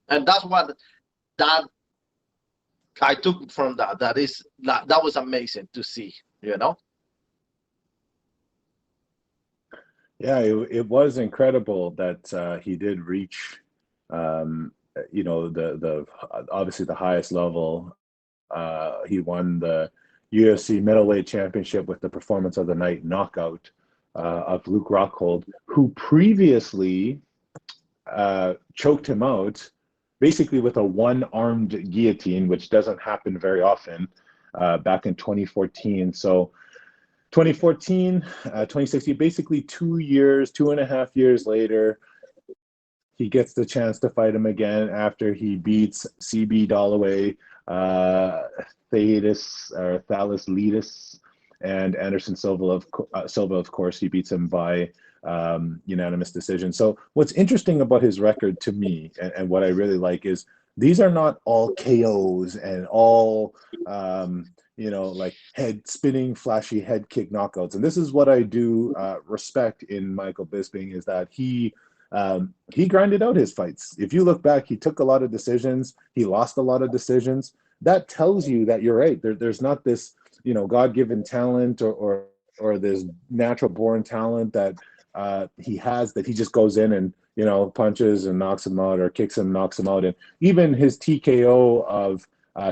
And that's what that I took from that. That was amazing to see. Yeah, it was incredible that he did reach, the obviously the highest level. He won the UFC middleweight championship with the performance of the night knockout of Luke Rockhold, who previously choked him out basically with a one-armed guillotine, which doesn't happen very often, back in 2014. So 2014, 2016, basically 2.5 years later, he gets the chance to fight him again after he beats CB Dalloway, Thales Letus, and Anderson Silva. Of course, he beats him by unanimous decision. So what's interesting about his record to me, and what I really like, is these are not all KOs and all like head spinning, flashy head kick knockouts. And this is what I do respect in Michael Bisping, is that he grinded out his fights. If you look back, he took a lot of decisions. He lost a lot of decisions. That tells you that you're right. There's not this, God-given talent or this natural born talent that he has, that he just goes in and, punches and knocks him out, or kicks him, knocks him out. And even his TKO of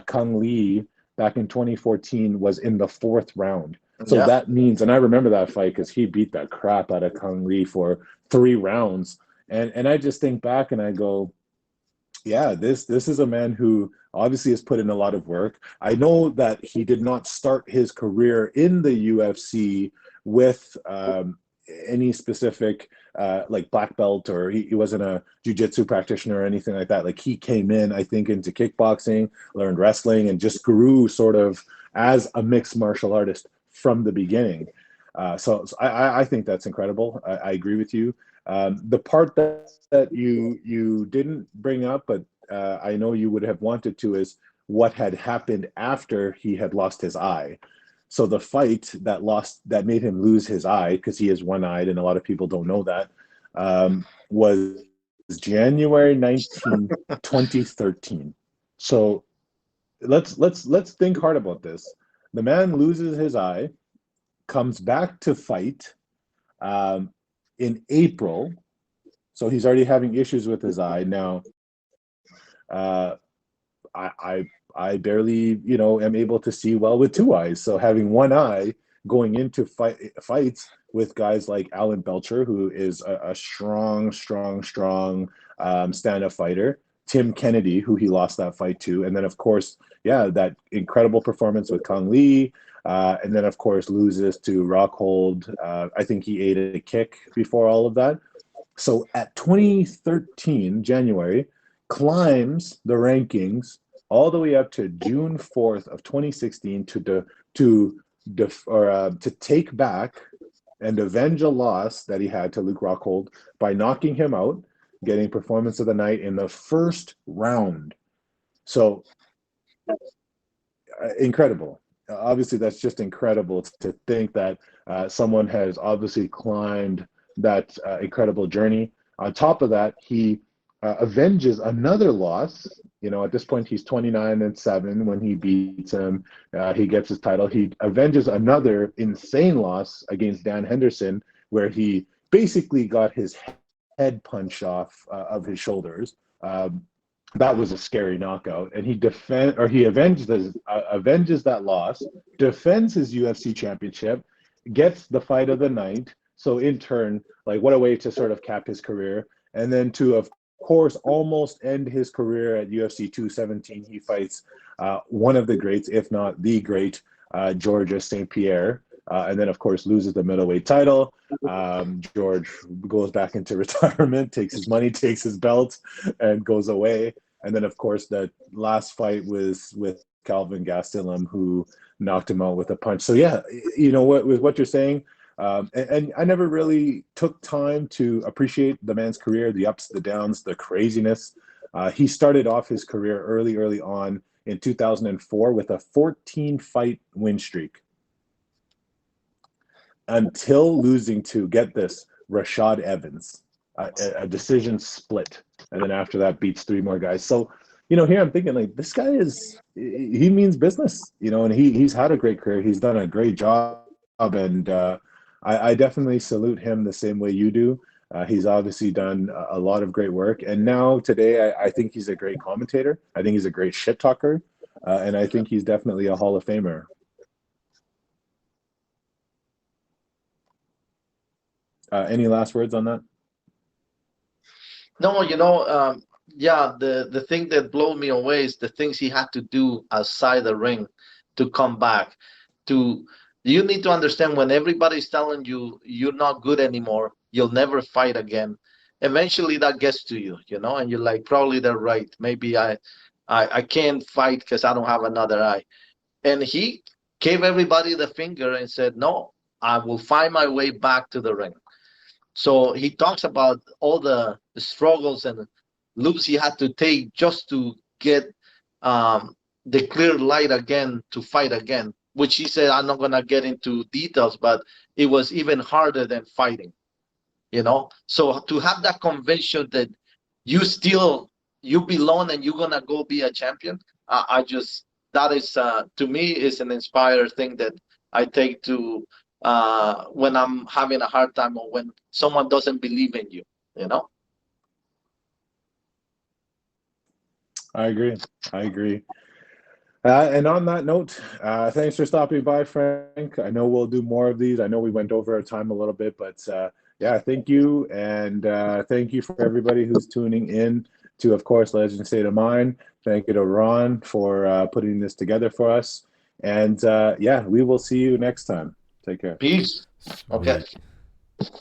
Kung Lee back in 2014 was in the 4th round. So that means, and I remember that fight because he beat the crap out of Kung Lee for 3 rounds. And I just think back and I go, yeah, this is a man who obviously has put in a lot of work. I know that he did not start his career in the UFC with any specific like black belt, or he wasn't a jiu-jitsu practitioner or anything like that. Like he came in, I think, into kickboxing, learned wrestling, and just grew sort of as a mixed martial artist from the beginning. So I think that's incredible. I agree with you. The part that you didn't bring up, but I know you would have wanted to, is what had happened after he had lost his eye. So the fight that made him lose his eye, because he is one-eyed, and a lot of people don't know that, was January 19, 2013. So let's think hard about this. The man loses his eye, comes back to fight in April. So he's already having issues with his eye now. I barely, am able to see well with 2 eyes. So having one eye going into fights with guys like Alan Belcher, who is a strong stand-up fighter, Tim Kennedy, who he lost that fight to, and then of course, that incredible performance with Kung Lee, and then of course loses to Rockhold. I think he ate a kick before all of that. So at 2013 January, climbs the rankings all the way up to June 4th of 2016 to take back and avenge a loss that he had to Luke Rockhold by knocking him out, getting performance of the night in the 1st round. So incredible. Obviously, that's just incredible to think that someone has obviously climbed that incredible journey. On top of that, he avenges another loss. At this point, he's 29-7 when he beats him. He gets his title. He avenges another insane loss against Dan Henderson, where he basically got his head punched off of his shoulders. That was a scary knockout, and he avenges that loss, defends his UFC championship, gets the fight of the night, So in turn, like, what a way to sort of cap his career. And then to, of course, almost end his career at UFC 217. He fights one of the greats, if not the great, Georges St. Pierre. And then, of course, loses the middleweight title. George goes back into retirement, takes his money, takes his belt, and goes away. And then, of course, that last fight was with Calvin Gastelum, who knocked him out with a punch. So, yeah, you know, with what you're saying, and I never really took time to appreciate the man's career, the ups, the downs, the craziness. He started off his career early on in 2004 with a 14-fight win streak until losing to, get this, Rashad Evans, a decision split. And then after that beats 3 more guys. So, you know, here I'm thinking, like, this guy he means business, you know, and he's had a great career. He's done a great job. And I definitely salute him the same way you do. He's obviously done a lot of great work. And now today, I think he's a great commentator. I think he's a great shit talker. And I think he's definitely a Hall of Famer. Any last words on that? No, you know, yeah, the thing that blew me away is the things he had to do outside the ring to come back. You need to understand, when everybody's telling you you're not good anymore, you'll never fight again. Eventually that gets to you, you know, and you're like, probably they're right. Maybe I can't fight because I don't have another eye. And he gave everybody the finger and said, no, I will find my way back to the ring. So he talks about all the struggles and loops he had to take just to get the clear light again to fight again, which he said, I'm not going to get into details, but it was even harder than fighting, you know? So to have that conviction that you belong and you're going to go be a champion, that is, to me, is an inspired thing that I take to when I'm having a hard time or when someone doesn't believe in you, you know? I agree. And on that note, thanks for stopping by, Frank. I know we'll do more of these. I know we went over our time a little bit, but yeah, thank you. And thank you for everybody who's tuning in to, of course, Legend State of Mind. Thank you to Ron for putting this together for us. And yeah, we will see you next time. Take care. Peace. Okay. Sweet.